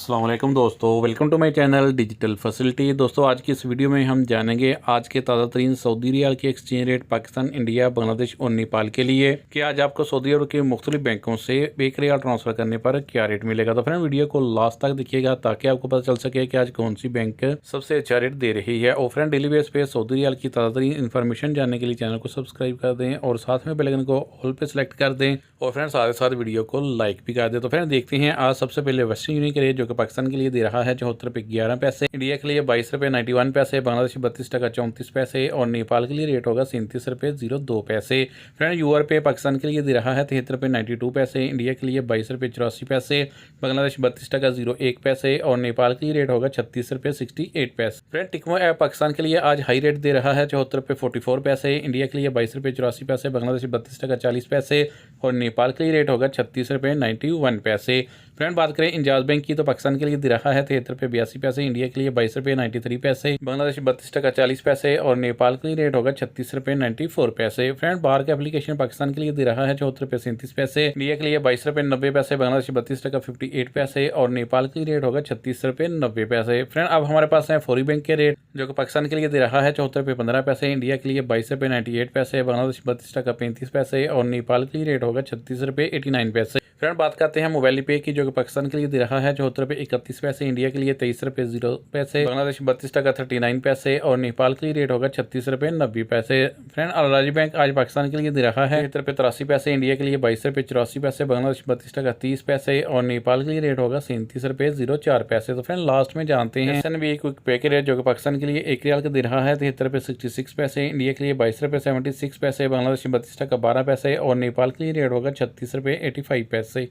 अस्सलाम वालेकुम दोस्तों, welcome to my channel digital facility. दोस्तों आज की इस वीडियो में हम जानेंगे आज के ताज़ा तरीन सऊदी रियाल के exchange rate Pakistan, India, Bangladesh और नेपाल के लिए कि आज आपको सऊदी अरब के मुख्तलिफ बैंकों से एक रियाल ट्रांसफ़र करने पर क्या रेट मिलेगा। तो फ्रेंड वीडियो को लास्ट तक देखिएगा ताकि आपको पता चल सके कि आज कौन सी बैंक सबसे अच्छा रेट दे रही है। और फ्रेंड डेली बेस पे सऊदी रियाल की ताज़ा तरीन इन्फॉर्मेशन जानने के लिए चैनल को सब्सक्राइब कर दें और साथ में बेल आइकन को ऑल पे सेलेक्ट कर दें और फ्रेंड साथ ही साथ वीडियो को लाइक भी कर दें। तो फ्रेंड देखते हैं आज सबसे पहले वेस्टर्न यूनियन के रेट जो कि पाकिस्तान के लिए दे रहा है 74 रुपये 11 पैसे, इंडिया के लिए 22 रुपये 91 पैसे, बांग्लादेश 32 टका 34 पैसे और नेपाल के लिए रेट होगा 37 रुपये 02 पैसे। फ्रेंड यूआर पे पाकिस्तान के लिए दे रहा है 73 रुपये 92 पैसे, इंडिया के लिए 22 रुपये 84 पैसे, बांग्लादेश 32 टका 01 पैसे और नेपाल के लिए रेट होगा 36 रुपये 68 पैसे। फ्रेंड टिकमो ऐप पाकिस्तान के लिए आज हाई रेट दे रहा है 74 रुपये 44 पैसे, इंडिया के लिए 22 रुपये 84 पैसे, बांग्लादेश 32 टका 40 पैसे और नेपाल के लिए रेट होगा 36 रुपये 91 पैसे। फ्रेंड बात करें इंजाज बैंक की तो पाकिस्तान के लिए दे रहा है 73 रुपये 82 पैसे, इंडिया के लिए 22 रुपये 93 पैसे, बांग्लादेश 32 टका 40 पैसे और नेपाल के लिए रेट होगा 36 रुपये 94 पैसे। फ्रेंड बाहर के एप्लीकेशन पाकिस्तान के लिए दे रहा है 74 रुपये 37 पैसे, इंडिया के लिए 22 रुपये 90 पैसे, बांग्लादेश 32 टका 58 पैसे और नेपाल के लिए रेट होगा 36 रुपये 90 पैसे। फ्रेंड अब हमारे पास है फौरी बैंक के रेट जो कि पाकिस्तान के लिए दे रहा है 74 रुपये 15 पैसे, इंडिया के लिए 22 रुपये 98 पैसे, बांग्लादेश 32 टका 35 पैसे और नेपाल के लिए रेट होगा 36 रुपये 89 पैसे। फ्रेंड बात करते हैं मोबाइल पे की जो कि पाकिस्तान के लिए दे रहा है 74 रुपये 31 पैसे, इंडिया के लिए 23 रुपये 0 पैसे, बांग्लादेश 32 टका 39 पैसे और नेपाल के लिए रेट होगा 36 रुपये 90 पैसे। फ्रेंड अल बैंक आज पाकिस्तान के लिए दे रहा है 73 रुपये 83 पैसे, इंडिया के लिए 22 रुपये 84 पैसे, बांग्लादेश 32 टका 30 पैसे और नेपाल के लिए रेट होगा 37 रुपये 04 पैसे। तो फ्रेंड लास्ट में जानते हैं SNB क्विक पे के रेट जो कि पाकिस्तान के लिए एक रियाल का दे रहा है 73 रुपये 66 पैसे, इंडिया के लिए 22 रुपये 76 पैसे, बांग्लादेश 32 टका 12 पैसे और नेपाल के लिए रेट होगा 36 रुपये 85 पैसे।